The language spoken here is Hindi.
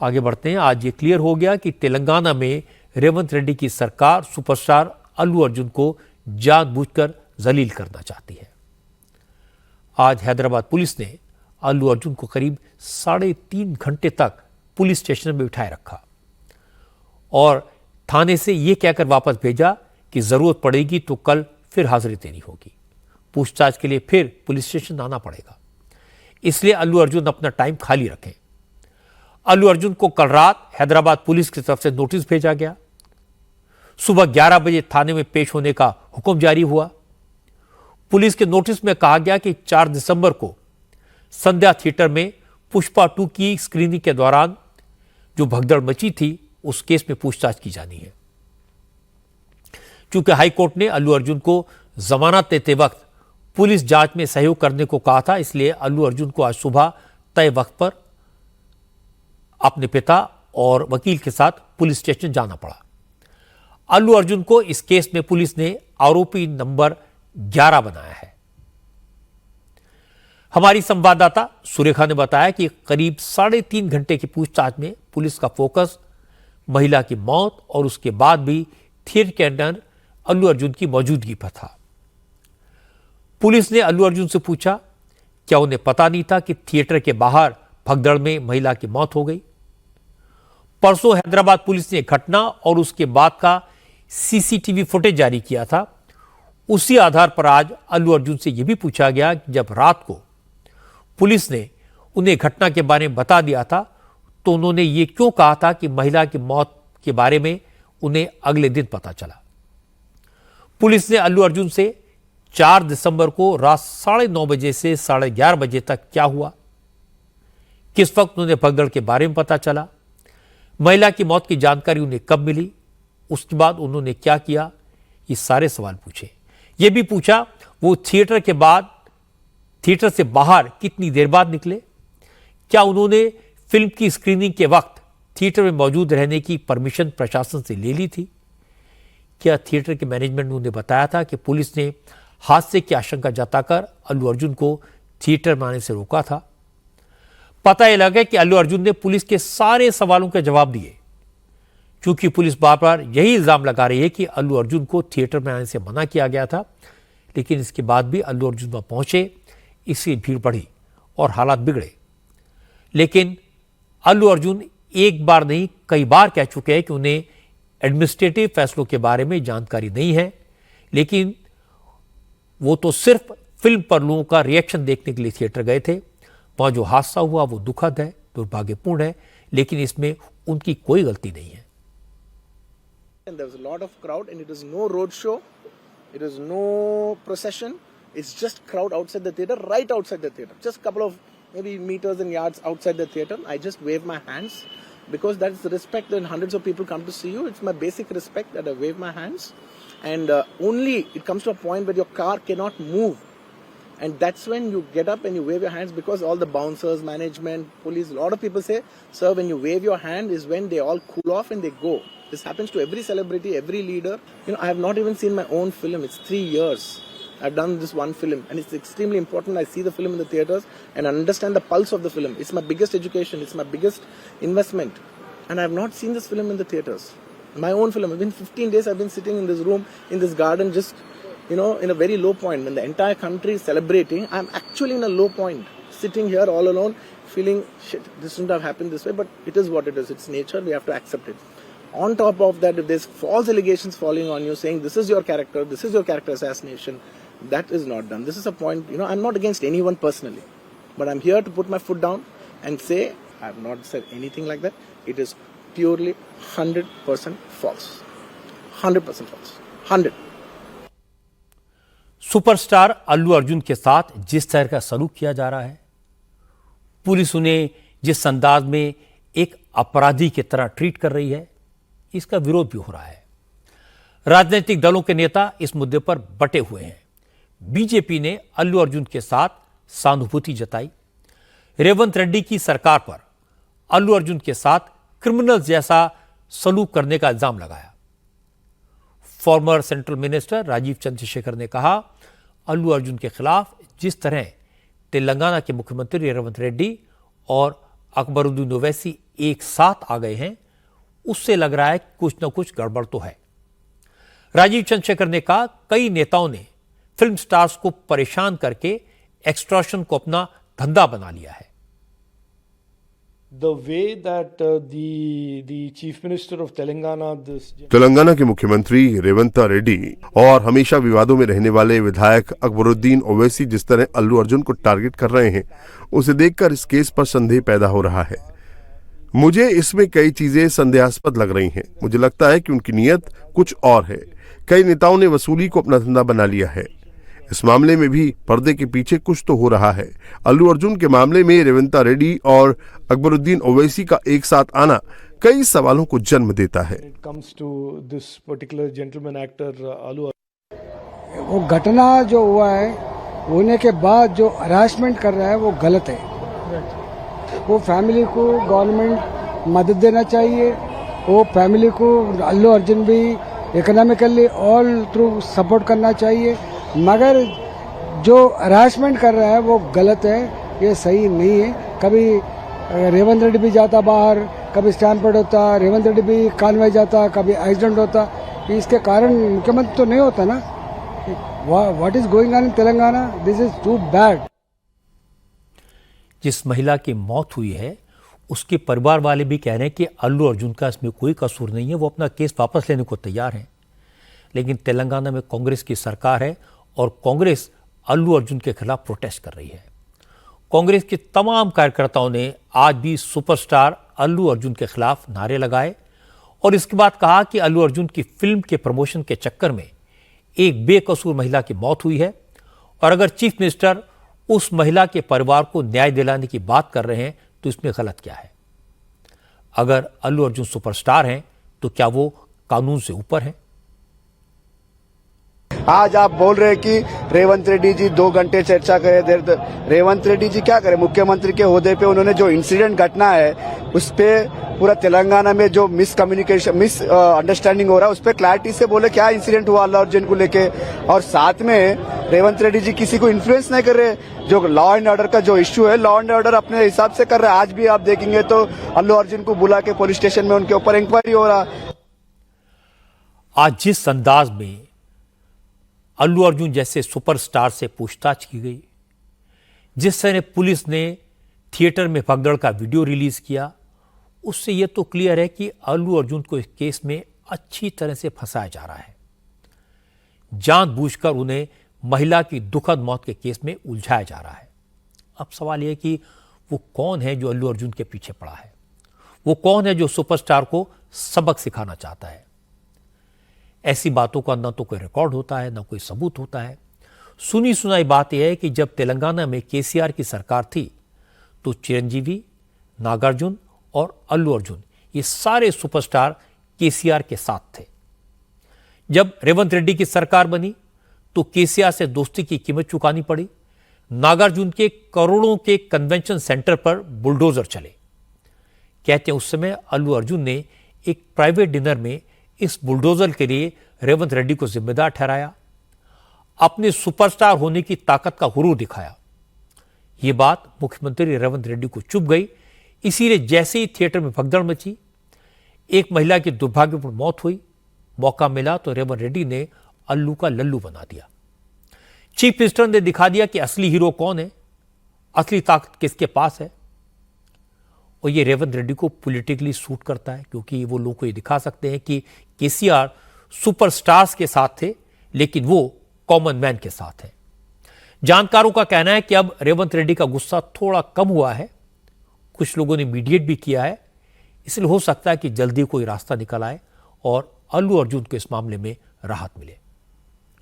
आगे बढ़ते हैं। आज ये क्लियर हो गया कि तेलंगाना में रेवंत रेड्डी की सरकार सुपरस्टार अल्लू अर्जुन को जानबूझकर जलील करना चाहती है। आज हैदराबाद पुलिस ने अल्लू अर्जुन को करीब 3.5 घंटे तक पुलिस स्टेशन में बिठाए रखा और थाने से यह कहकर वापस भेजा कि जरूरत पड़ेगी तो कल फिर हाजिरी देनी होगी, पूछताछ के लिए फिर पुलिस स्टेशन आना पड़ेगा। इसलिए अल्लू अर्जुन अपना टाइम खाली रखें। अल्लू अर्जुन को कल रात हैदराबाद पुलिस की तरफ से नोटिस भेजा गया। सुबह 11 बजे थाने में पेश होने का हुक्म जारी हुआ। पुलिस के नोटिस में कहा गया कि 4 दिसंबर को संध्या थिएटर में पुष्पा 2 की स्क्रीनिंग के दौरान जो भगदड़ मची थी उस केस में पूछताछ की जानी है। चूंकि हाईकोर्ट ने अल्लू अर्जुन को जमानत देते वक्त पुलिस जांच में सहयोग करने को कहा था, इसलिए अल्लू अर्जुन को आज सुबह तय वक्त पर अपने पिता और वकील के साथ पुलिस स्टेशन जाना पड़ा। अल्लू अर्जुन को इस केस में पुलिस ने आरोपी नंबर 11 बनाया है। हमारी संवाददाता सुरेखा ने बताया कि करीब 3.5 घंटे की पूछताछ में पुलिस का फोकस महिला की मौत और उसके बाद भी थिएटर के अंदर अल्लू अर्जुन की मौजूदगी पर था। पुलिस ने अल्लू अर्जुन से पूछा, क्या उन्हें पता नहीं था कि थिएटर के बाहर भगदड़ में महिला की मौत हो गई? परसों हैदराबाद पुलिस ने घटना और उसके बाद का सीसीटीवी फुटेज जारी किया था। उसी आधार पर आज अल्लू अर्जुन से यह भी पूछा गया कि जब रात को पुलिस ने उन्हें घटना के बारे में बता दिया था तो उन्होंने ये क्यों कहा था कि महिला की मौत के बारे में उन्हें अगले दिन पता चला। पुलिस ने अल्लू अर्जुन से 4 दिसंबर को रात 9:30 बजे से 11:30 बजे तक क्या हुआ, किस वक्त उन्हें भगदड़ के बारे में पता चला, महिला की मौत की जानकारी उन्हें कब मिली, उसके बाद उन्होंने क्या किया, ये सारे सवाल पूछे। ये भी पूछा वो थिएटर से बाहर कितनी देर बाद निकले, क्या उन्होंने फिल्म की स्क्रीनिंग के वक्त थिएटर में मौजूद रहने की परमिशन प्रशासन से ले ली थी, क्या थिएटर के मैनेजमेंट ने उन्हें बताया था कि पुलिस ने हादसे की आशंका जताकर अल्लू अर्जुन को थिएटर में आने से रोका था। पता यह लगा कि अल्लू अर्जुन ने पुलिस के सारे सवालों के जवाब दिए। क्योंकि पुलिस बार बार यही इल्जाम लगा रही है कि अल्लू अर्जुन को थिएटर में आने से मना किया गया था, लेकिन इसके बाद भी अल्लू अर्जुन वहां पहुंचे, इसकी भीड़ बढ़ी और हालात बिगड़े। लेकिन अल्लू अर्जुन एक बार नहीं कई बार कह चुके हैं कि उन्हें एडमिनिस्ट्रेटिव फैसलों के बारे में जानकारी नहीं है, लेकिन वो तो सिर्फ फिल्म पर लोगों का रिएक्शन देखने के लिए थिएटर गए थे। वहां जो हादसा हुआ वो दुखद है, दुर्भाग्यपूर्ण है, लेकिन इसमें उनकी कोई गलती नहीं है। And there was a lot of crowd and it was no road show, it was no procession, it's just crowd outside the theater, right outside the theater, just a couple of maybe meters and yards outside the theater. I just wave my hands because that's the respect when hundreds of people come to see you. It's my basic respect that I wave my hands, and only it comes to a point where your car cannot move, and that's when you get up and you wave your hands, because all the bouncers, management, police, a lot of people say, sir, when you wave your hand is when they all cool off and they go. This happens to every celebrity, every leader. I have not even seen my own film. It's 3 years. I've done this one film, and it's extremely important. I see the film in the theaters and understand the pulse of the film. It's my biggest education. It's my biggest investment. And I have not seen this film in the theaters. My own film. Within 15 days, I've been sitting in this room, in this garden, just, in a very low point. When the entire country is celebrating, I'm actually in a low point. Sitting here all alone, feeling, shit, this shouldn't have happened this way, but it is what it is. It's nature. We have to accept it. On top of that, if there's false allegations falling on you, saying this is your character assassination, that is not done. This is a point, I'm not against anyone personally, but I'm here to put my foot down and say, I have not said anything like that. It is purely 100% false. 100% false. 100. Superstar Allu Arjun के साथ जिस तरह का सलूक किया जा रहा है, पुलिस उन्हें जिस अंदाज में एक अपराधी की तरह ट्रीट कर रही है, इसका विरोध भी हो रहा है। राजनीतिक दलों के नेता इस मुद्दे पर बटे हुए हैं। बीजेपी ने अल्लू अर्जुन के साथ सहानुभूति जताई। रेवंत रेड्डी की सरकार पर अल्लू अर्जुन के साथ क्रिमिनल जैसा सलूक करने का इल्जाम लगाया। Former central minister Rajeev Chandrasekhar ने कहा, अल्लू अर्जुन के खिलाफ जिस तरह तेलंगाना के मुख्यमंत्री रेवंत रेड्डी और अकबरुद्दीन ओवैसी एक साथ आ गए हैं, उससे लग रहा है कि कुछ न कुछ गड़बड़ तो है। राजीव चंद्रशेखर ने कहा, कई नेताओं ने फिल्म स्टार्स को परेशान करके एक्सटॉर्शन को अपना धंधा बना लिया है। The way that the Chief Minister of Telangana, Telangana के मुख्यमंत्री रेवंत रेड्डी और हमेशा विवादों में रहने वाले विधायक अकबरुद्दीन ओवैसी जिस तरह अल्लू अर्जुन को टारगेट कर रहे हैं, उसे देखकर इस केस पर संदेह पैदा हो रहा है। मुझे इसमें कई चीजें संदेहास्पद लग रही हैं। मुझे लगता है कि उनकी नीयत कुछ और है। कई नेताओं ने वसूली को अपना धंधा बना लिया है। इस मामले में भी पर्दे के पीछे कुछ तो हो रहा है। अल्लू अर्जुन के मामले में रेवंत रेड्डी और अकबरुद्दीन ओवैसी का एक साथ आना कई सवालों को जन्म देता है। it comes to this particular gentleman actor Allu वो घटना जो हुआ है, होने के बाद जो हरासमेंट कर रहा है वो गलत है। वो फैमिली को गवर्नमेंट मदद देना चाहिए। वो फैमिली को अल्लू अर्जुन भी इकोनॉमिकली ऑल थ्रू सपोर्ट करना चाहिए। मगर जो हरासमेंट कर रहा है वो गलत है, ये सही नहीं है। कभी रेवंत रेड्डी भी जाता बाहर, कभी स्टैम्पेड होता, रेवंत रेड्डी भी कानवे जाता, कभी एक्सीडेंट होता। इसके कारण मुख्यमंत्री तो नहीं होता ना। What is going on in Telangana, this is too bad. जिस महिला की मौत हुई है, उसके परिवार वाले भी कह रहे हैं कि अल्लू अर्जुन का इसमें कोई कसूर नहीं है, वो अपना केस वापस लेने को तैयार हैं। लेकिन तेलंगाना में कांग्रेस की सरकार है और कांग्रेस अल्लू अर्जुन के खिलाफ प्रोटेस्ट कर रही है। कांग्रेस के तमाम कार्यकर्ताओं ने आज भी सुपरस्टार अल्लू अर्जुन के खिलाफ नारे लगाए और इसके बाद कहा कि अल्लू अर्जुन की फिल्म के प्रमोशन के चक्कर में एक बेकसूर महिला की मौत हुई है और अगर चीफ मिनिस्टर उस महिला के परिवार को न्याय दिलाने की बात कर रहे हैं तो इसमें गलत क्या है। अगर अल्लू अर्जुन सुपरस्टार हैं तो क्या वो कानून से ऊपर हैं? आज आप बोल रहे हैं कि रेवंत रेड्डी जी 2 घंटे चर्चा करे। रेवंत रेड्डी जी क्या करे? मुख्यमंत्री के ओहदे पे उन्होंने जो इंसिडेंट घटना है उस पे पूरा तेलंगाना में जो मिस अंडरस्टैंडिंग हो रहा है उस पे क्लैरिटी से बोले क्या इंसिडेंट हुआ अल्लू अर्जुन को लेके। और साथ में रेवंत रेड्डी जी किसी को इन्फ्लुएंस नहीं कर रहे। जो लॉ एंड ऑर्डर का जो इश्यू है, लॉ एंड ऑर्डर अपने हिसाब से कर रहे हैं। आज भी आप देखेंगे तो अल्लू अर्जुन को बुला के पुलिस स्टेशन में उनके ऊपर इंक्वायरी हो रहा। आज जिस अंदाज में अल्लू अर्जुन जैसे सुपरस्टार से पूछताछ की गई, जिस तरह पुलिस ने थिएटर में भगदड़ का वीडियो रिलीज किया, उससे यह तो क्लियर है कि अल्लू अर्जुन को इस केस में अच्छी तरह से फंसाया जा रहा है। जानबूझकर उन्हें महिला की दुखद मौत के केस में उलझाया जा रहा है। अब सवाल यह है कि वो कौन है जो अल्लू अर्जुन के पीछे पड़ा है? वो कौन है जो सुपरस्टार को सबक सिखाना चाहता है? ऐसी बातों का न तो कोई रिकॉर्ड होता है, न कोई सबूत होता है। सुनी सुनाई बात यह है कि जब तेलंगाना में केसीआर की सरकार थी तो चिरंजीवी, नागार्जुन और अल्लू अर्जुन ये सारे सुपरस्टार केसीआर के साथ थे। जब रेवंत रेड्डी की सरकार बनी तो केसीआर से दोस्ती की कीमत चुकानी पड़ी। नागार्जुन के करोड़ों के कन्वेंशन सेंटर पर बुलडोजर चले। कहते हैं उस समय अल्लू अर्जुन ने एक प्राइवेट डिनर में इस बुलडोजर के लिए रेवंत रेड्डी को जिम्मेदार ठहराया, अपने सुपरस्टार होने की ताकत का हुरूर दिखाया। यह बात मुख्यमंत्री रेवंत रेड्डी को चुभ गई। इसीलिए जैसे ही थिएटर में भगदड़ मची, एक महिला की दुर्भाग्यपूर्ण मौत हुई, मौका मिला तो रेवंत रेड्डी ने अल्लू का लल्लू बना दिया। चीफ मिनिस्टर ने दिखा दिया कि असली हीरो कौन है, असली ताकत किसके पास है। और ये रेवंत रेड्डी को पॉलिटिकली सूट करता है क्योंकि वो लोगों को ये दिखा सकते हैं कि केसीआर सुपरस्टार्स के साथ थे लेकिन वो कॉमन मैन के साथ है। जानकारों का कहना है कि अब रेवंत रेड्डी का गुस्सा थोड़ा कम हुआ है। कुछ लोगों ने मीडिएट भी किया है, इसलिए हो सकता है कि जल्दी कोई रास्ता निकल आए और अल्लू अर्जुन को इस मामले में राहत मिले।